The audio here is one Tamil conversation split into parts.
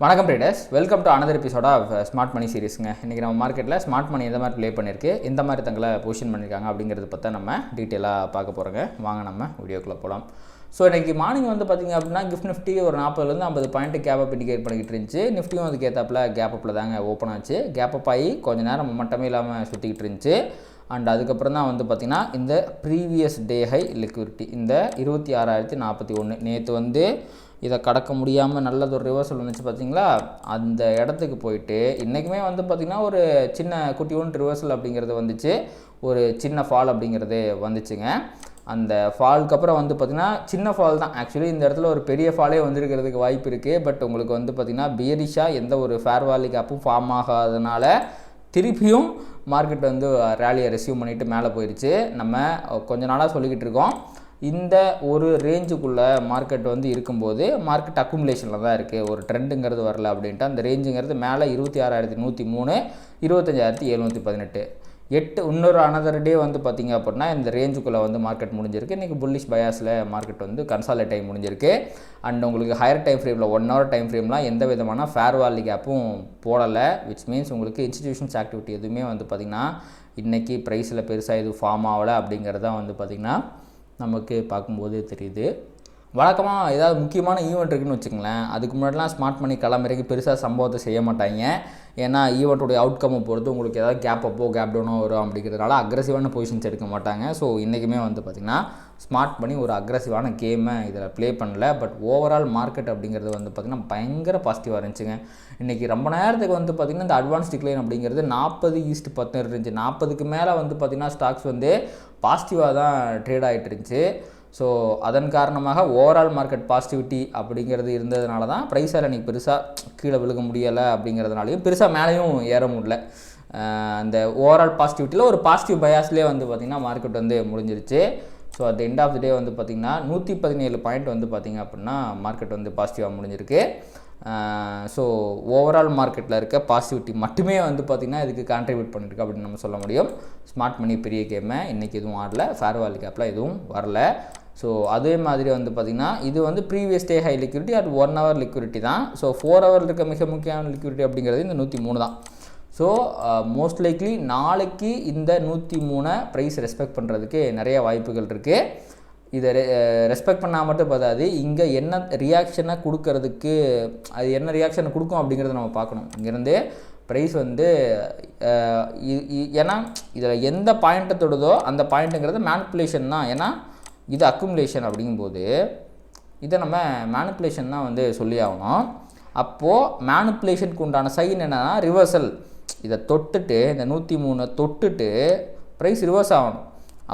வணக்கம் traders, welcome to another episode of smart money சீரிஸ்ங்க. இன்றைக்கி நம்ம மார்க்கெட்டில் ஸ்மார்ட் மணி எந்த மாதிரி ப்ளே பண்ணியிருக்கு, எந்த மாதிரி தங்களை பொசிஷன் பண்ணியிருக்காங்க அப்படிங்கிறத பற்றி நம்ம டீட்டெயிலாக பார்க்க போகிறோங்க. வாங்க நம்ம வீடியோக்குள்ளே போகலாம். ஸோ இன்றைக்கி மார்னிங் வந்து பார்த்திங்க அப்படின்னா கிஃப்ட் நிஃப்டி ஒரு 40-50 பாயிண்ட் கேப் அப் இண்டிகேட் பண்ணிக்கிட்டு இருந்துச்சு. நிஃப்டியும் அதுக்கு ஏற்றாப்பில் கேப் அப்பில் தாங்க ஓப்பன் ஆச்சு. கேப் அப் ஆகி கொஞ்சம் நேரம் மொமெண்டமே இல்லாமல் சுற்றிக்கிட்டு இருந்துச்சு. அண்ட் அதுக்கப்புறம் தான் வந்து பார்த்திங்கன்னா இந்த ப்ரீவியஸ் டே ஹை லிக்விடிட்டி இந்த 26,041 நேற்று வந்து இதை கடக்க முடியாமல் நல்லதொரு ரிவர்சல் வந்துச்சு பார்த்தீங்களா. அந்த இடத்துக்கு போயிட்டு இன்றைக்குமே வந்து பார்த்திங்கன்னா ஒரு சின்ன குட்டியோன் ரிவர்சல் அப்படிங்கிறது வந்துச்சு, ஒரு சின்ன ஃபால் அப்படிங்கிறது வந்துச்சுங்க. அந்த ஃபாலுக்கு அப்புறம் வந்து பார்த்திங்கன்னா சின்ன ஃபால் தான். ஆக்சுவலி இந்த இடத்துல ஒரு பெரிய ஃபாலே வந்திருக்கிறதுக்கு வாய்ப்பு இருக்குது. பட் உங்களுக்கு வந்து பார்த்திங்கன்னா பியரிஷாக எந்த ஒரு ஃபேர் வேலி கேப்பும் ஃபார்ம் ஆகாதனால திருப்பியும் மார்க்கெட் வந்து ரேலியை ரெசியூம் பண்ணிவிட்டு மேலே போயிடுச்சு. நம்ம கொஞ்ச நாளாக சொல்லிக்கிட்டு இருக்கோம், இந்த ஒரு ரேஞ்சுக்குள்ளே மார்க்கெட் வந்து இருக்கும்போது மார்க்கெட் அக்குமுலேஷனில் தான் இருக்குது, ஒரு ட்ரெண்டுங்கிறது வரல அப்படின்ட்டு. அந்த ரேஞ்சுங்கிறது மேலே 26,103, 25,718 இன்னொரு அனதர் டே வந்து பார்த்திங்க அப்படின்னா இந்த ரேஞ்சுக்குள்ளே வந்து மார்க்கெட் முடிஞ்சிருக்கு. இன்றைக்கி புல்லிஷ் பயாஸில் மார்க்கெட் வந்து கன்சாலிடேட் டைம் முடிஞ்சிருக்கு. அண்ட் உங்களுக்கு ஹையர் டைம் ஃப்ரேமில் 1 hour டைம் ஃப்ரேம்லாம் எந்த விதமான ஃபேர் வேலி கேப்பும் போடலை. விச் மீன்ஸ் உங்களுக்கு இன்ஸ்டிடியூஷன்ஸ் ஆக்டிவிட்டி எதுவுமே வந்து பார்த்திங்கன்னா இன்றைக்கி ப்ரைஸில் பெருசாக எதுவும் ஃபார்ம் ஆகலை அப்படிங்கிறதான் வந்து பார்த்திங்கன்னா நமக்கு பார்க்கும்போது தெரியுது. வழக்கமாக ஏதாவது முக்கியமான ஈவெண்ட் இருக்குதுன்னு வச்சுங்களேன், அதுக்கு முன்னாடிலாம் ஸ்மார்ட் மணி கிளம்புறதுக்கு பெருசாக சம்பவத்தை செய்ய மாட்டாங்க. ஏன்னா ஈவெண்ட்டுடைய அவுட்கம்மை பொறுத்து உங்களுக்கு ஏதாவது கேப் அப்போ கேப் டவுனோ வரும் அப்படிங்கிறதுனால அக்ரெசிவான பொசிஷன்ஸ் எடுக்க மாட்டாங்க. ஸோ இன்றைக்குமே வந்து பார்த்திங்கன்னா ஸ்மார்ட் மணி ஒரு அக்ரெசிவான கேமை இதில் ப்ளே பண்ணல. பட் ஓவரால் மார்க்கெட் அப்படிங்கிறது வந்து பார்த்திங்கன்னா பயங்கர பாசிட்டிவாக இருந்துச்சுங்க. இன்றைக்கி ரொம்ப நேரத்துக்கு வந்து பார்த்திங்கன்னா இந்த அட்வான்ஸ் டிக்ளைன் அப்படிங்கிறது 40:10 இருந்துச்சு. 40க்கு மேலே வந்து பார்த்திங்கன்னா ஸ்டாக்ஸ் வந்து பாசிட்டிவாக தான் ட்ரேட் ஆகிட்டு இருந்துச்சு. ஸோ அதன் காரணமாக ஓவரால் மார்க்கெட் பாசிட்டிவிட்டி அப்படிங்கிறது இருந்ததுனால தான் ப்ரைஸால் இன்றைக்கி பெருசாக கீழே விழுக முடியலை அப்படிங்கிறதுனாலையும் பெருசாக மேலேயும் ஏற முடியல. அந்த ஓவரால் பாசிட்டிவிட்டியில் ஒரு பாசிட்டிவ் பயாஸ்லேயே வந்து பார்த்திங்கன்னா மார்க்கெட் வந்து முடிஞ்சிருச்சு. So at end of the day வந்து பார்த்திங்கன்னா 117 பாயிண்ட் வந்து பார்த்திங்க அப்படின்னா மார்க்கெட் வந்து பாசிட்டிவாக முடிஞ்சிருக்கு. ஸோ ஓவரால் மார்க்கெட்டில் இருக்க பாசிட்டிவிட்டி மட்டுமே வந்து பார்த்திங்கன்னா இதுக்கு கான்ட்ரிபியூட் பண்ணியிருக்கு அப்படின்னு நம்ம சொல்ல முடியும். ஸ்மார்ட் மணி பெரிய கேமை இன்றைக்கி எதுவும் ஆடல, ஃபேர் வேலி கேப்பில் எதுவும் வரல. ஸோ அதே மாதிரி வந்து பார்த்திங்கன்னா இது வந்து previous day high liquidity at 1 hour liquidity தான். ஸோ 4 hour இருக்க மிக முக்கியமான லிக்விடிட்டி அப்படிங்கிறது இந்த 103 தான். ஸோ மோஸ்ட் லைக்லி நாளைக்கு இந்த 103 ப்ரைஸ் ரெஸ்பெக்ட் பண்ணுறதுக்கு நிறைய வாய்ப்புகள் இருக்குது. இதை ரெஸ்பெக்ட் பண்ணால் மட்டும் பார்த்தாது, இங்கே என்ன ரியாக்ஷனை கொடுக்கறதுக்கு அது என்ன ரியாக்ஷனை கொடுக்கும் அப்படிங்கிறத நம்ம பார்க்கணும். இங்கேருந்து ப்ரைஸ் வந்து ஏன்னா இதில் எந்த பாயிண்ட்டை தொடுதோ அந்த பாயிண்ட்டுங்கிறது மேனிப்புலேஷன் தான். ஏன்னா இது அக்குமுலேஷன் அப்படிங்கும்போது இதை நம்ம மேனிப்புலேஷன் தான் வந்து சொல்லி ஆகணும். அப்போது மேனிப்புலேஷனுக்கு உண்டான சைன் என்னென்னா ரிவர்சல். இதை தொட்டுட்டு இந்த 103 தொட்டுட்டு ப்ரைஸ் ரிவர்ஸ் ஆகணும்.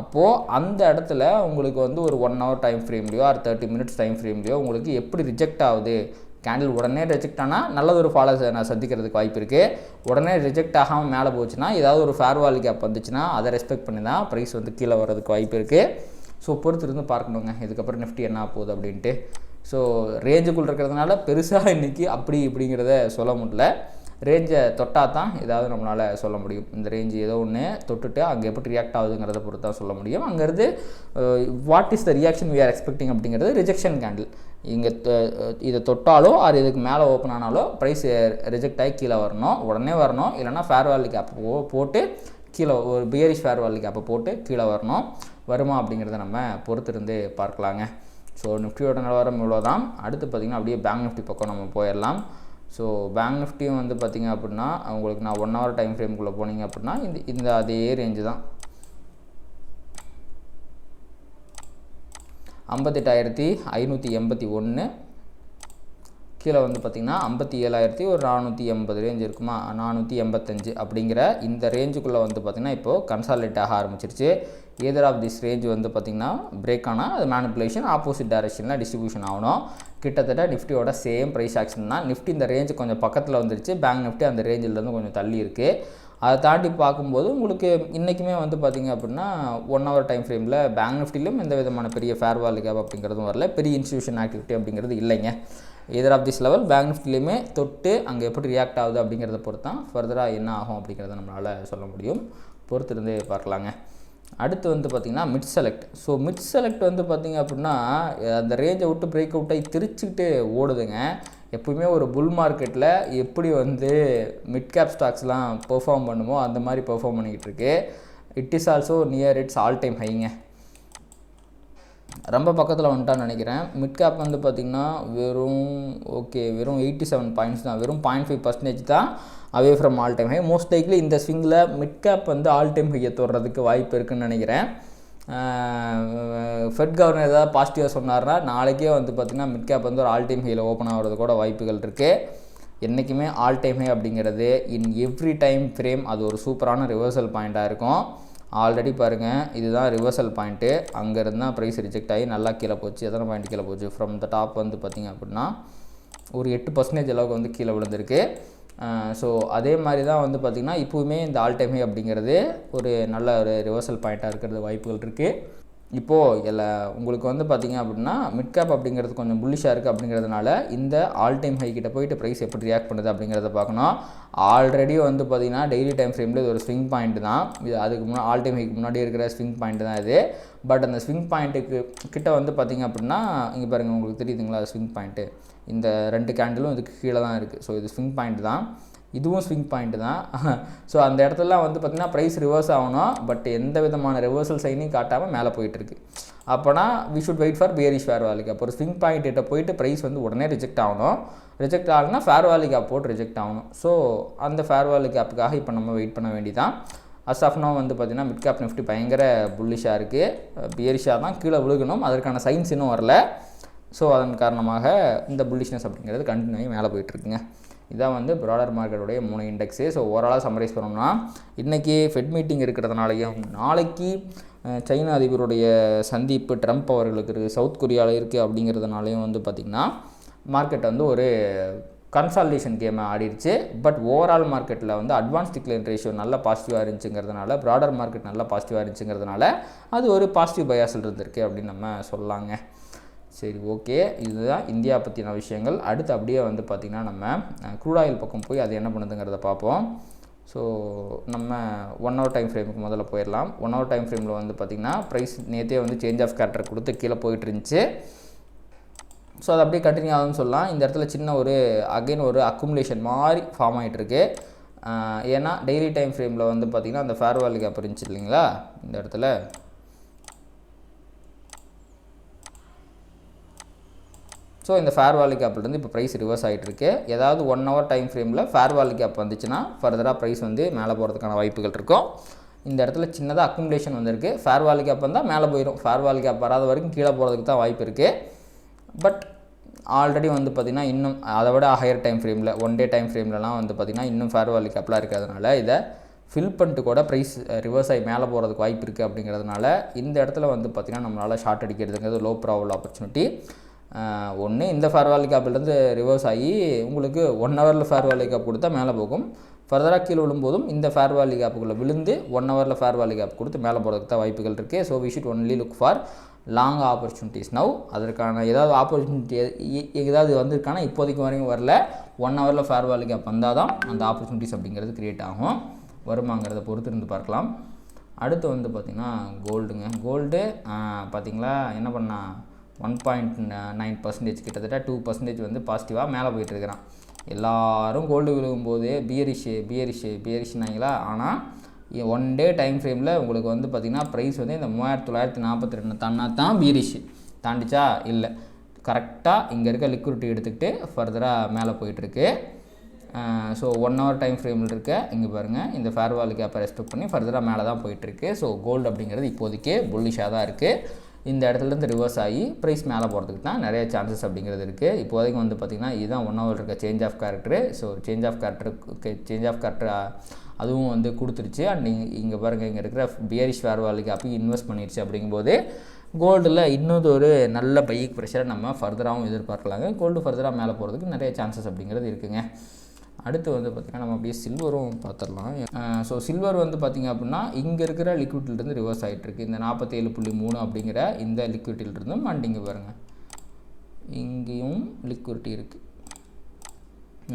அப்போது அந்த இடத்துல உங்களுக்கு வந்து ஒரு 1 hour டைம் ஃப்ரேம்லையோ ஒரு 30 minutes டைம் ஃப்ரேம்லையோ உங்களுக்கு எப்படி ரிஜெக்ட் ஆகுது, கேண்டில் உடனே ரிஜெக்ட் ஆனால் நல்லது ஒரு ஃபாலோ நான் சந்திக்கிறதுக்கு வாய்ப்பு இருக்குது. உடனே ரிஜெக்ட் ஆகாமல் மேலே போச்சுன்னா ஏதாவது ஒரு ஃபேர் வேலி கேப் வந்துச்சுன்னா அதை ரெஸ்பெக்ட் பண்ணி தான் ப்ரைஸ் வந்து கீழே வர்றதுக்கு வாய்ப்பு இருக்குது. ஸோ பொறுத்து இருந்து பார்க்கணுங்க இதுக்கப்புறம் நிஃப்டி என்ன போகுது அப்படின்ட்டு. ஸோ ரேஞ்சுக்குள்ளே இருக்கிறதுனால பெருசாக இன்றைக்கி அப்படி இப்படிங்கிறத சொல்ல முடியல. ரேஞ்சை தொட்டால் தான் ஏதாவது நம்மளால் சொல்ல முடியும். இந்த ரேஞ்சு ஏதோ ஒன்று தொட்டுட்டு அங்கே எப்படி ரியாக்ட் ஆகுதுங்கிறத பொறுத்து தான் சொல்ல முடியும். அங்கேருந்து what is the reaction we are expecting அப்படிங்கிறது ரிஜெக்ஷன் கேண்டில். இங்கே இதை தொட்டாலோ அது இதுக்கு மேலே ஓப்பன் ஆனாலோ ப்ரைஸ் ரிஜெக்ட் ஆகி கீழே வரணும், உடனே வரணும். இல்லைனா ஃபேர் வேலி கேப் போட்டு கீழே ஒரு பியரிஷ் ஃபேர் வேலி கேப்பை போட்டு கீழே வரணும். வருமா அப்படிங்கிறத நம்ம பொறுத்திருந்து பார்க்கலாங்க. ஸோ நிஃப்டியோட நிலவரம் இவ்வளோ தான். அடுத்து பார்த்திங்கன்னா அப்படியே பேங்க் நிஃப்டி பக்கம் நம்ம போயிடலாம். ஸோ பேங்க் நிஃப்டியும் வந்து பார்த்திங்க அப்படின்னா உங்களுக்கு நான் 1 hour டைம் ஃப்ரேம்குள்ளே போனீங்க அப்படின்னா இந்த அதே ரேஞ்சு தான் 58,581. கீழே வந்து பார்த்திங்கன்னா 57,480 ரேஞ்ச் இருக்குமா, 485 அப்படிங்கிற இந்த ரேஞ்சுக்குள்ளே வந்து பார்த்திங்கன்னா இப்போது கன்சாலிடேட் ஆக ஆரம்பிச்சிருச்சு. ஏதர் ஆஃப் திஸ் ரேஞ்ச் வந்து பார்த்திங்கன்னா பிரேக் ஆனால் அது மேனிப்புலேஷன் ஆப்போசிட் டைரக்ஷனில் டிஸ்ட்ரிபியூஷன் ஆகணும். கிட்டத்தட்ட நிஃப்டியோட சேம் ப்ரைஸ் ஆக்ஷன் தான். நிஃப்டி இந்த ரேஞ்சு கொஞ்சம் பக்கத்தில் வந்துருச்சு, பேங்க் நிஃப்டி அந்த ரேஞ்சிலேருந்து கொஞ்சம் தள்ளி இருக்குது. அதை தாண்டி பார்க்கும்போது உங்களுக்கு இன்றைக்குமே வந்து பார்த்திங்க அப்படின்னா 1 hour டைம் ஃப்ரேமில் பேங்க் நிஃப்டிலும் எந்த விதமான பெரிய ஃபேர் வேலி கேப் அப்படிங்கிறதும் வரல, பெரிய இன்ஸ்டிடியூஷன் ஆக்டிவிட்டி அப்படிங்கிறது இல்லைங்க. எதர் ஆஃப் திஸ் லெவல் பேங்க் நிஃப்டிலையுமே தொட்டு அங்கே எப்படி ரியாக்ட் ஆகுது அப்படிங்கிறத பொறுத்து தான் ஃபர்தராக என்ன ஆகும் அப்படிங்கிறத நம்மளால் சொல்ல முடியும். பொறுத்திருந்தே பார்க்கலாங்க. அடுத்து வந்து பார்த்திங்கன்னா mid select. So mid select வந்து பார்த்திங்க அப்படின்னா அந்த ரேஞ்சை விட்டு பிரேக் அவுட் ஆகி திருச்சிக்கிட்டு ஓடுதுங்க. எப்பவுமே ஒரு புல் மார்க்கெட்டில் எப்படி வந்து மிட் கேப் ஸ்டாக்ஸ்லாம் பெர்ஃபார்ம் பண்ணுமோ அந்த மாதிரி பெர்ஃபார்ம் பண்ணிக்கிட்டு இருக்கு. It is also near it's all time ஹைங்க. ரொம்ப பக்கத்தில் வந்துட்டான்னு நினைக்கிறேன். மிட் கேப் வந்து பார்த்திங்கன்னா வெறும் 87 பாயிண்ட்ஸ் தான், வெறும் 0.5% தான் away from all time high. Most likely இந்த ஸ்விங்கில் மிட் கேப் வந்து ஆல் டைம் ஹையை தொடுறதுக்கு வாய்ப்பு இருக்குதுன்னு நினைக்கிறேன். ஃபெட் கவர்னர் ஏதாவது பாசிட்டிவாக சொன்னார்னா நாளைக்கே வந்து பார்த்திங்கன்னா மிட் கேப் வந்து ஒரு ஆல் டைம் ஹையில் ஓப்பன் ஆகிறது கூட வாய்ப்புகள் இருக்குது. என்றைக்குமே ஆல் டைம் ஹை அப்படிங்கிறது இன் எவ்ரி டைம் ஃப்ரேம் அது ஒரு சூப்பரான ரிவர்சல் பாயிண்ட்டாக இருக்கும். ஆல்ரெடி பாருங்கள், இதுதான் ரிவர்சல் பாயிண்ட்டு. அங்கேருந்து தான் ப்ரைஸ் ரிஜெக்ட் ஆகி நல்லா கீழே போச்சு. எத்தனை பாயிண்ட் கீழே போச்சு? ஃப்ரம் த டாப் வந்து பார்த்திங்க அப்படின்னா ஒரு 8% அளவுக்கு வந்து கீழே விழுந்திருக்கு. ஸோ அதே மாதிரி தான் வந்து பார்த்திங்கன்னா இப்போவுமே இந்த ஆல் டைம் ஹை அப்படிங்கிறது ஒரு நல்ல ஒரு ரிவர்சல் பாயிண்ட்டாக இருக்கிறது வாய்ப்புகள் இருக்குது. இப்போது உங்களுக்கு வந்து பார்த்திங்க அப்படின்னா மிட் கேப் அப்படிங்கிறது கொஞ்சம் புல்லிஷாக இருக்குது அப்படிங்கிறதுனால இந்த ஆல் டைம் ஹை கிட்ட போயிட்டு ப்ரைஸ் எப்படி ரியாக்ட் பண்ணுது அப்படிங்கிறத பார்க்கணும். ஆல்ரெடி வந்து பார்த்திங்கன்னா டெய்லி டைம் ஃப்ரேமில் இது ஒரு ஸ்விங் பாயிண்ட் தான். இது அதுக்கு முன்னாடி ஆல் டைம் ஹைக்கு முன்னாடி இருக்கிற ஸ்விங் பாயிண்ட் தான் இது. பட் அந்த ஸ்விங் பாயிண்ட்டுக்கு கிட்ட வந்து பார்த்திங்க அப்படின்னா இங்கே பாருங்கள், உங்களுக்கு தெரியுதுங்களா ஸ்விங் பாயிண்ட்டு? இந்த 2 கேண்டிலும் இதுக்கு கீழே தான் இருக்குது. ஸோ இது ஸ்விங் பாயிண்ட் தான், இதுவும் ஸ்விங் பாயிண்ட் தான். ஸோ அந்த இடத்துலலாம் வந்து பார்த்திங்கன்னா ப்ரைஸ் ரிவர்ஸ் ஆகணும். பட் எந்த விதமான ரிவர்சல் சைனையும் காட்டாமல் மேலே போயிட்டுருக்கு. அப்போனா we should wait for bearish fair value gap. ஒரு ஸ்விங் பாயிண்ட் கிட்ட போயிட்டு ப்ரைஸ் வந்து உடனே ரிஜெக்ட் ஆகணும். ரிஜெக்ட் ஆகணும்னா ஃபேர் வேலி கேப் போட்டு ரிஜெக்ட் ஆகணும். ஸோ அந்த ஃபேர் வேலி கேப்புக்காக இப்போ நம்ம வெயிட் பண்ண வேண்டியதான். அஸ் ஆஃப் நோ வந்து பார்த்திங்கன்னா மிட் கேப் நிஃப்டி பயங்கர புல்லிஷாக இருக்குது. பியரிஷாக தான் கீழே விழுகணும், அதற்கான சைன்ஸ் இன்னும் வரல. ஸோ அதன் காரணமாக இந்த புல்லிஷ்னஸ் அப்படிங்கிறது கண்டினியூ ஆகி மேலே போயிட்டுருக்குங்க. இதான் வந்து ப்ராடர் மார்க்கெட்டுடைய 3 இண்டெக்ஸு. ஸோ ஓவராலாக சம்மரைஸ் பண்ணோம்னா இன்றைக்கி ஃபெட் மீட்டிங் இருக்கிறதுனாலையும் நாளைக்கு சைனா அதிபருடைய சந்திப்பு ட்ரம்ப் அவர்களுக்கு இருக்குது, சவுத் கொரியாவில் இருக்குது அப்படிங்கிறதுனாலையும் வந்து பார்த்திங்கன்னா மார்க்கெட் வந்து ஒரு கன்சாலிடேஷன் கேமை ஆடிடுச்சு. பட் ஓவரால் மார்க்கெட்டில் வந்து அட்வான்ஸ் டிக்ளைன் ரேஷியோ நல்லா பாசிட்டிவாக இருந்துச்சுங்கிறதுனால, ப்ராடர் மார்க்கெட் நல்லா பாசிட்டிவாக இருந்துச்சுங்கிறதுனால அது ஒரு பாசிட்டிவ் பயாஸில் இருந்திருக்கு அப்படின்னு நம்ம சொல்லலாங்க. சரி, ஓகே, இதுதான் இந்தியா பற்றின விஷயங்கள். அடுத்து அப்படியே வந்து பார்த்திங்கன்னா நம்ம க்ரூட் ஆயில் பக்கம் போய் அது என்ன பண்ணுதுங்கிறத பார்ப்போம். ஸோ நம்ம 1 hour டைம் ஃப்ரேமுக்கு முதல்ல போயிடலாம். 1 hour டைம் ஃப்ரேமில் வந்து பார்த்திங்கன்னா ப்ரைஸ் நேற்றே வந்து சேஞ்ச் ஆஃப் கேரக்டர் கொடுத்து கீழே போயிட்டு இருந்துச்சு. ஸோ அது அப்படியே கண்டினியூ ஆகுதுன்னு சொல்லலாம். இந்த இடத்துல சின்ன ஒரு அகைன் ஒரு அக்குமுலேஷன் மாதிரி ஃபார்ம் ஆகிட்டுருக்கு. ஏன்னா டெய்லி டைம் ஃப்ரேமில் வந்து பார்த்திங்கன்னா அந்த ஃபேர் வேலி கேப் இருந்துச்சு இல்லைங்களா, இந்த இடத்துல. ஸோ இந்த ஃபேர் வேலி கேப்லேருந்து இப்போ ப்ரைஸ் ரிவர்ஸ் ஆகிட்டுருக்கு. ஏதாவது 1 hour டைம் ஃப்ரேமில் ஃபேர் வேலி கேப் வந்துச்சுன்னா ஃபர்தராக ப்ரைஸ் வந்து மேலே போகிறதுக்கான வாய்ப்புகள் இருக்கும். இந்த இடத்துல சின்னதாக அக்குமுலேஷன் வந்திருக்கு. ஃபேர் வேலி கேப் வந்தால் மேலே போயிடும். ஃபேர் வேலி கேப் வராத வரைக்கும் கீழே போகிறதுக்கு தான் வாய்ப்பு இருக்குது. பட் ஆல்ரெடி வந்து பார்த்திங்கன்னா இன்னும் அதை விட ஹையர் டைம் ஃப்ரேமில் 1 day டைம் ஃப்ரேம்லலாம் வந்து பார்த்திங்கன்னா இன்னும் ஃபேர் வேலி கேப்லாம் இருக்கிறதுனால இதை ஃபில் பண்ணிட்டு கூட ப்ரைஸ் ரிவர்ஸ் ஆகி மேலே போகிறதுக்கு வாய்ப்பு இருக்குது. அப்படிங்கிறதுனால இந்த இடத்துல வந்து பார்த்திங்கன்னா நம்மளால் ஷார்ட் அடிக்கிறதுங்கிறது லோ ப்ராபபிள் ஆப்பர்ச்சுனிட்டி. ஒன்று இந்த ஃபேர் வேலி கேப்லேருந்து ரிவர்ஸ் ஆகி உங்களுக்கு 1 hourல ஃபேர் வேலி கேப் கொடுத்தா மேலே போகும். ஃபர்தராக கீழே விழும்போதும் இந்த ஃபேர் வேலி கேப்புக்குள்ளே விழுந்து 1 hourல ஃபேர் வேலி கேப் கொடுத்து மேலே போகிறதுக்கு தான் வாய்ப்புகள் இருக்குது. So we should only look for long opportunities now. அதற்கான ஏதாவது ஆப்பர்ச்சுனிட்டி ஏதாவது வந்திருக்கானா இப்போதைக்கு வரைக்கும் வரல. 1 hourல ஃபேர் வேலி கேப் வந்தால் தான் அந்த ஆப்பர்ச்சுனிட்டிஸ் அப்படிங்கிறது க்ரியேட் ஆகும். வருமாங்கிறத பொறுத்து இருந்து பார்க்கலாம். அடுத்து வந்து பார்த்திங்கன்னா கோல்டுங்க. கோல்டு பார்த்திங்களா என்ன பண்ணால் 1.9% கிட்டத்தட்ட 2% வந்து பாசிட்டிவாக மேலே போயிட்டுருக்கிறான். எல்லோரும் கோல்டு விழுகும்போது பியரிஷ்னாங்களா. ஆனால் 1 day டைம் ஃப்ரேமில் உங்களுக்கு வந்து பார்த்திங்கன்னா ப்ரைஸ் வந்து இந்த 3942 தாண்டா தான் பியரிஷ் தாண்டிச்சா இல்லை. கரெக்டாக இங்கே இருக்க லிக்விடிட்டி எடுத்துக்கிட்டு ஃபர்தராக மேலே போயிட்டுருக்கு. ஸோ 1 hour டைம் ஃப்ரேமில் இருக்க இங்கே பாருங்கள் இந்த ஃபேர் வேலி கேப்பை ரெஸ்பெக்ட் பண்ணி ஃபர்தராக மேலே தான் போயிட்டுருக்கு. ஸோ கோல்டு அப்படிங்கிறது இப்போதைக்கு புல்லிஷாக தான் இருக்குது. இந்த இடத்துலேருந்து ரிவர்ஸ் ஆகி ப்ரைஸ் மேலே போகிறதுக்கு தான் நிறைய சான்சஸ் அப்படிங்கிறது இருக்குது. இப்போதைக்கு வந்து பார்த்திங்கன்னா இதுதான் 1 hour இருக்க change of character. So change of character அதுவும் வந்து கொடுத்துருச்சு. அண்ட் இங்கே பாருங்கள் இங்கே இருக்கிற bearish fair value gap invest பண்ணிடுச்சு. அப்படிங்கும்போது கோல்டில் இன்னொரு ஒரு நல்ல பைக் ப்ரெஷரை நம்ம ஃபர்தராகவும் எதிர்பார்க்கலாங்க. கோல்டு ஃபர்தராக மேலே போகிறதுக்கு நிறைய சான்சஸ் அப்படிங்கிறது இருக்குங்க. அடுத்து வந்து பார்த்திங்கன்னா நம்ம அப்படியே சில்வரும் பார்த்துடலாம். ஸோ சில்வர் வந்து பார்த்திங்க அப்படின்னா இங்கே இருக்கிற லிக்விட்டிலிருந்து ரிவர்ஸ் ஆகிட்டுருக்கு. இந்த 47.3 அப்படிங்கிற இந்த லிக்விட்டிலிருந்தும் அண்ட் இங்கே பாருங்கள் இங்கேயும் லிக்விடிட்டி இருக்குது.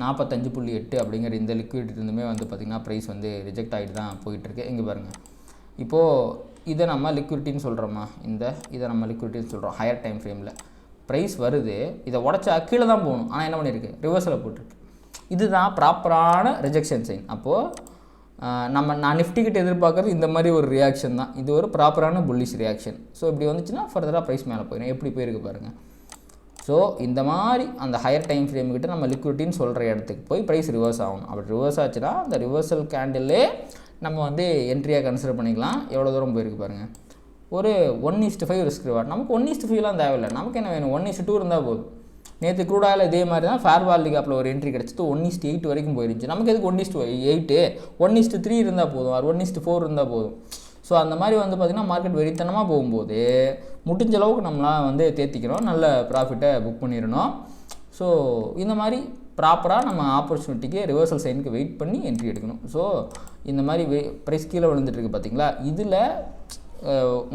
45.8 அப்படிங்கிற இந்த லிக்விடிட்டிருந்துமே வந்து பார்த்திங்கன்னா ப்ரைஸ் வந்து ரிஜெக்ட் ஆகிட்டு தான் போயிட்டுருக்கு. இங்கே பாருங்கள் இப்போது இதை நம்ம லிக்விடிட்டின்னு சொல்கிறோமா, இதை நம்ம லிக்விடிட்டின்னு சொல்கிறோம் ஹையர் டைம் ஃப்ரேமில். ப்ரைஸ் வருது, இதை உடச்சா கீழே தான் போகணும், ஆனால் என்ன பண்ணியிருக்கு, ரிவர்ஸில் போட்டிருக்கு. இதுதான் ப்ராப்பரான ரிஜெக்ஷன் சைன். அப்போது நான் நிஃப்டி கிட்ட எதிர்பார்க்குறது இந்த மாதிரி ஒரு ரியாக்ஷன் தான். இது ஒரு ப்ராப்பரான புல்லிஷ் ரியாக்ஷன். ஸோ இப்படி வந்துச்சுன்னா ஃபர்தராக ப்ரைஸ் மேலே போயிடும். எப்படி போயிருக்கு பாருங்கள். ஸோ இந்த மாதிரி அந்த ஹையர் டைம் ஃப்ரேம் கிட்ட நம்ம லிக்விடிட்டின்னு சொல்கிற இடத்துக்கு போய் ப்ரைஸ் ரிவர்ஸ் ஆகணும். அப்படி ரிவர்ஸ் ஆச்சுன்னா அந்த ரிவர்சல் கேண்டில்லே நம்ம வந்து என்ட்ரியாக கன்சிடர் பண்ணிக்கலாம். எவ்வளோ தூரம் போயிருக்கு பாருங்கள். ஒரு 1:5 ரிஸ்க் ரிவார்ட். நமக்கு 1:5லாம் தேவையில்லை. நமக்கு என்ன வேணும், 1:2 இருந்தால் போதும். நேற்று க்ரூடாயில் இதே மாதிரி தான் ஃபேர் வேல்யூ கேப்பில் ஒரு என்ட்ரி கிடச்சிட்டு 1:8 வரைக்கும் போயிருந்துச்சு. நமக்கு எதுக்கு 1:8, 1:3 இருந்தால் போதும், 1:4 இருந்தால் போதும். ஸோ அந்த மாதிரி வந்து பார்த்திங்கன்னா மார்க்கெட் வெறித்தனமாக போகும்போது முடிஞ்ச அளவுக்கு நம்மளாம் வந்து தேர்த்திக்கிறோம், நல்ல ப்ராஃபிட்டை புக் பண்ணிடணும். ஸோ இந்த மாதிரி ப்ராப்பராக நம்ம ஆப்பர்ச்சுனிட்டிக்கு ரிவர்சல் சைனுக்கு வெயிட் பண்ணி என்ட்ரி எடுக்கணும். ஸோ இந்த மாதிரி ப்ரைஸ் கீழே விழுந்துட்டுருக்கு பார்த்திங்களா, இதில்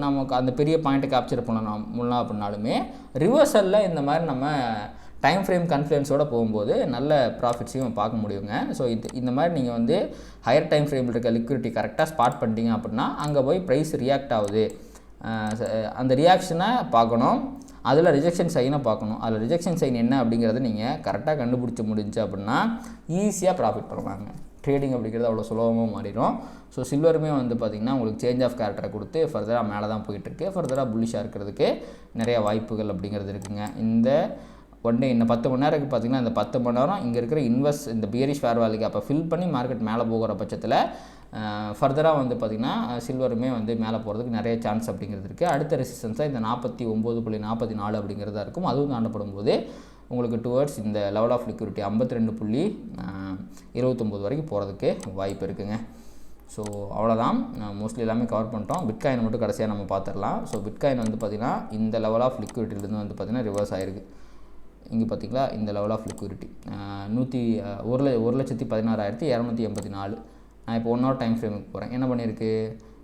நமக்கு அந்த பெரிய பாயிண்ட்டை கேப்சர் பண்ணலாம் அப்படின்னாலுமே ரிவர்சலில் இந்த மாதிரி நம்ம டைம் ஃப்ரேம் கன்ஃப்ளூயன்ஸோடு போகும்போது நல்ல ப்ராஃபிட்ஸையும் பார்க்க முடியுங்க. ஸோ இந்த மாதிரி நீங்கள் வந்து ஹையர் டைம் ஃப்ரேமில் இருக்க லிக்விடிட்டி கரெக்டாக ஸ்பாட் பண்ணிட்டீங்க அப்படின்னா அங்கே போய் ப்ரைஸ் ரியாக்ட் ஆகுது, அந்த ரியாக்ஷனை பார்க்கணும். அதில் ரிஜெக்ஷன் சைனை பார்க்கணும். அதில் ரிஜெக்ஷன் சைன் என்ன அப்படிங்கிறத நீங்கள் கரெக்டாக கண்டுபிடிச்சி முடிஞ்சு அப்படின்னா ஈஸியாக ப்ராஃபிட் பண்ணலாங்க. ட்ரேடிங் அப்படிங்கிறது அவ்வளோ சுலபமாக மாறிடும். ஸோ சில்வருமே வந்து பார்த்திங்கன்னா உங்களுக்கு சேஞ்ச் ஆஃப் கேரக்டரை கொடுத்து ஃபர்தராக மேலே தான் போயிட்டுருக்கு. ஃபர்தராக புல்லிஷாக இருக்கிறதுக்கு நிறைய வாய்ப்புகள் அப்படிங்கிறது இருக்குங்க. இந்த ஒன் டே இன்னும் 10 மணி நேரம் இருக்குது பார்த்திங்கன்னா, இந்த 10 மணி நேரம் இங்கே இருக்கிற இந்த பியரிஷ் ஃபேர் வேல்யூக்கு அப்போ ஃபில் பண்ணி மார்க்கெட் மேலே போகிற பட்சத்தில் ஃபர்தராக வந்து பார்த்திங்கன்னா சில்வருமே வந்து மேலே போகிறதுக்கு நிறைய சான்ஸ் அப்படிங்கிறது இருக்குது. அடுத்த ரெசிஸ்டன்ஸாக இந்த 49.44 அப்படிங்கிறதா இருக்கும். அதுவும் தாண்டப்படும் போது உங்களுக்கு டுவர்ட்ஸ் இந்த லெவல் ஆஃப் லிக்விடிட்டி 52.29 வரைக்கும் போகிறதுக்கு வாய்ப்பு இருக்குங்க. ஸோ அவ்வளோதான், மோஸ்ட்லி எல்லாமே கவர் பண்ணிட்டோம். பிட்காயின் மட்டும் கடைசியாக நம்ம பார்த்துடலாம். ஸோ பிட்காயின் வந்து பார்த்திங்கன்னா இந்த லெவல் ஆஃப் லிக்விடிட்டிலேருந்து வந்து பார்த்திங்கன்னா ரிவர்ஸ் ஆகிருக்கு. இங்கே பார்த்திங்களா இந்த லெவல் ஆஃப் லிக்விடிட்டி 1,16,284. நான் இப்போ 1 ஹவர் டைம் ஃப்ரேமுக்கு போகிறேன். என்ன பண்ணியிருக்கு,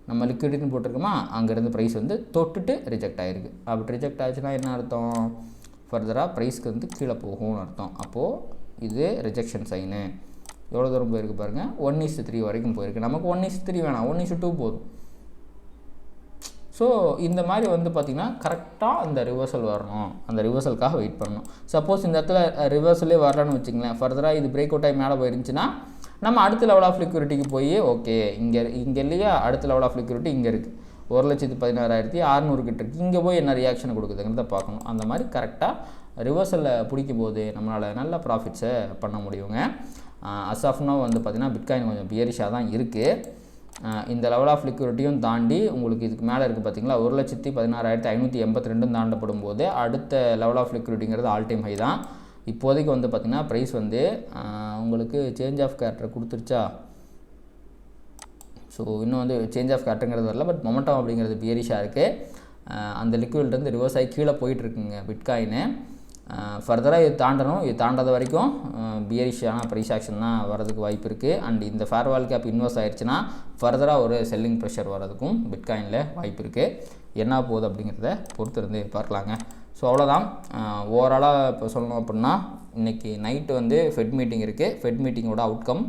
நம்ம லிக்விடிட்டின்னு போட்டிருக்கோமா, அங்கேருந்து ப்ரைஸ் வந்து தொட்டுட்டு ரிஜெக்ட் ஆகிருக்கு. அப்படி ரிஜெக்ட் ஆச்சுன்னா என்ன அர்த்தம், ஃபர்தராக ப்ரைஸ்க்கு வந்து கீழே போகும்னு அர்த்தம். அப்போது இது ரிஜெக்ஷன் சைனு. எவ்வளோ தூரம் போயிருக்கு பாருங்கள், 1:3 வரைக்கும் போயிருக்கு. நமக்கு 1:3 வேணாம், 1:2 போதும். ஸோ இந்த மாதிரி வந்து பார்த்திங்கன்னா கரெக்டாக அந்த ரிவர்சல் வரணும், அந்த ரிவர்சலுக்காக வெயிட் பண்ணணும். சப்போஸ் இந்த இடத்துல ரிவர்சலே வரலான்னு வச்சுங்களேன், ஃபர்தராக இது பிரேக் அவுட் ஆகி மேலே போயிருந்துச்சுன்னா நம்ம அடுத்த லெவல் ஆஃப் லிக்விடிட்டிக்கு போய் ஓகே இங்கே இல்லையா, அடுத்த லெவல் ஆஃப் லிக்விடிட்டி இங்கே இருக்குது, 1,16,600 கிட்ட இருக்குது, இங்கே போய் என்ன ரியாக்ஷன் கொடுக்குதுங்கிறத பார்க்கணும். அந்த மாதிரி கரெக்டாக ரிவர்சலில் பிடிக்கும் போது நம்மளால் நல்ல ப்ராஃபிட்ஸை பண்ண முடியுங்க. அஸ் ஆஃப் நோ வந்து பார்த்திங்கன்னா பிட்காயின் கொஞ்சம் பியரிஷாக தான் இருக்குது. இந்த லெவல் ஆஃப் லிக்விடிட்டியும் தாண்டி உங்களுக்கு இதுக்கு மேலே இருக்குது பார்த்திங்களா, 1,16,582 தாண்டப்படும் போது அடுத்த லெவல் ஆஃப் லிக்விடிட்டிங்கிறது ஆல் டைம் ஹை தான். இப்போதைக்கு வந்து பார்த்திங்கன்னா ப்ரைஸ் வந்து உங்களுக்கு சேஞ்ச் ஆஃப் கேரக்டர் கொடுத்துருச்சா. ஸோ இன்னும் வந்து சேஞ்ச் ஆஃப் கேரக்டருங்கிறது வரல, பட் மொமெண்டம் அப்படிங்கிறது பியரிஷாக இருக்குது. அந்த லிக்விட்லேருந்து ரிவர்ஸ் ஆகி கீழே போயிட்டுருக்குங்க பிட்காயின்னு. ஃபர்தராக இது தாண்டணும், இது தாண்டாத வரைக்கும் பியரிஷான ப்ரைஸ் ஆக்ஷன் தான் வரதுக்கு வாய்ப்பு இருக்குது. அண்ட் இந்த ஃபேர் வேல்யூ கேப் இன்வெர்ஸ் ஆயிடுச்சுன்னா ஃபர்தராக ஒரு செல்லிங் ப்ரெஷர் வரதுக்கும் பிட்காயினில் வாய்ப்பு இருக்குது. என்ன போகுது அப்படிங்கிறத பொறுத்து இருந்து பார்க்கலாங்க. ஸோ அவ்வளோதான். ஓவராலாக இப்போ சொல்லணும் அப்படின்னா இன்றைக்கி நைட்டு வந்து ஃபெட் மீட்டிங் இருக்குது. ஃபெட் மீட்டிங்கோட outcome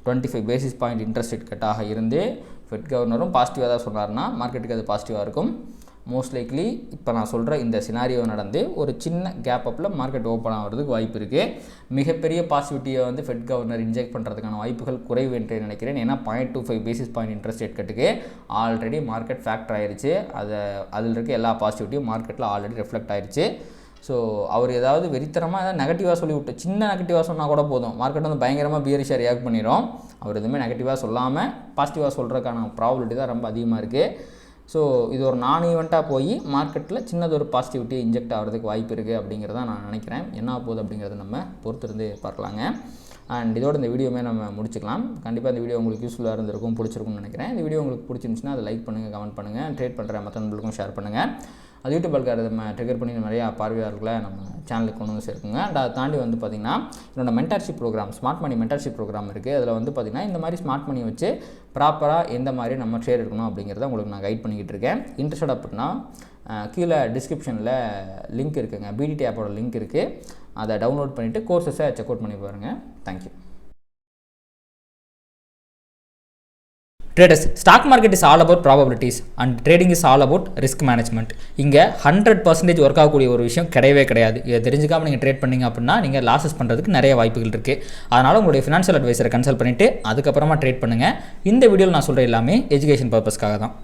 25 basis point interest rate கட்டாக இருந்து ஃபெட் கவர்னரும் பாசிட்டிவாக தான் சொன்னார்னா மார்க்கெட்டுக்கு அது பாசிட்டிவாக இருக்கும். மோஸ்ட் லைக்லி இப்போ நான் சொல்கிற இந்த சினாரியோ நடந்து ஒரு சின்ன கேப் அப்பில் மார்க்கெட் ஓப்பன் ஆகிறதுக்கு வாய்ப்பு இருக்குது. மிகப்பெரிய பாசிட்டிவிட்டியை வந்து ஃபெட் கவர்னர் இன்ஜெக்ட் பண்ணுறதுக்கான வாய்ப்புகள் குறைவு என்று நினைக்கிறேன். ஏன்னா 0.25 பேசிஸ் பாயிண்ட் இன்ட்ரெஸ்ட் ரேட் கட்டுக்கு ஆல்ரெடி மார்க்கெட் ஃபேக்டர் ஆயிடுச்சு. அதில் இருக்க எல்லா பாசிட்டிவிட்டியும் மார்க்கெட்டில் ஆல்ரெடி ரிஃப்ளெக்ட் ஆயிடுச்சு. ஸோ அவர் ஏதாவது வெறித்தனமாக ஏதாவது நெகட்டிவாக சொல்லிவிட்டு சின்ன நெகட்டிவாக சொன்னால் கூட போதும், மார்க்கெட் வந்து பயங்கரமாக பியரிஷாக ரியாக்ட் பண்ணிடும். அவர் எதுவுமே நெகட்டிவாக சொல்லாமல் பாசிட்டிவாக சொல்கிறதுக்கான ப்ராபபிலிட்டி தான் ரொம்ப அதிகமாக இருக்குது. ஸோ இது ஒரு நான் ஈவெண்ட்டாக போய் மார்க்கெட்டில் சின்னது ஒரு பாசிட்டிவிட்டி இன்ஜெக்ட் ஆகிறதுக்கு வாய்ப்பு இருக்குது அப்படிங்கிறத நான் நினைக்கிறேன். என்ன போகுது அப்படிங்கிறத நம்ம பொறுத்திருந்து பார்க்கலாங்க. அண்ட் இதோட இந்த வீடியோமே நம்ம முடிச்சுக்கலாம். கண்டிப்பாக இந்த வீடியோ உங்களுக்கு யூஸ்ஃபுல்லாக இருந்திருக்கும், பிடிச்சிருக்கும்னு நினைக்கிறேன். இந்த வீடியோ உங்களுக்கு பிடிச்சிருந்துச்சுன்னா அதை லைக் பண்ணுங்கள், கமெண்ட் பண்ணுங்கள், ட்ரேட் பண்ணுற மற்ற நண்பர்களுக்கும் ஷேர் பண்ணுங்கள். அது யூடியூப் அல்காரிதம் நம்ம ட்ரிகர் பண்ணி நிறையா பார்வையாளர்களை நம்ம சேனலுக்கு கொண்டு வந்து சேர்க்குங்க. அண்ட் அதை தாண்டி வந்து பார்த்திங்கன்னா என்னோடய mentorship programme, smart money mentorship programme இருக்குது. அதில் வந்து பார்த்திங்கன்னா இந்த மாதிரி ஸ்மார்ட் மணி வச்சு ப்ராப்பராக எந்த மாதிரி நம்ம ட்ரேட் எடுக்கணும் அப்படிங்கிறத உங்களுக்கு நான் கைட் பண்ணிக்கிட்டு இருக்கேன். இன்ட்ரெஸ்ட் அப்படின்னா கீழே டிஸ்கிரிப்ஷனில் லிங்க் இருக்குங்க, பிடிடி ஆப்போட லிங்க் இருக்குது. அதை டவுன்லோட் பண்ணிவிட்டு கோர்சஸை செக் அவுட் பண்ணி பாருங்கள். Thank you. Traders, stock market is all about probabilities and trading is all about risk management. இங்கே 100% ஒர்க் ஆகக்கூடிய ஒரு விஷயம் கிடையவே கிடையாது. இதை தெரிஞ்சுக்காமல் நீங்கள் ட்ரேட் பண்ணிங்க அப்படின்னா நீங்கள் லாஸஸ் பண்ணுறதுக்கு நிறைய வாய்ப்புகள் இருக்குது. அதனால் உங்களுடைய ஃபினான்ஷியல் அட்வைசரை கன்சல்ட் பண்ணிவிட்டு அதுக்கப்புறமா ட்ரேட் பண்ணுங்கள். இந்த வீடியோவில் நான் சொல்கிற எல்லாமே எஜுகேஷன் பர்பஸ்க்காக தான்.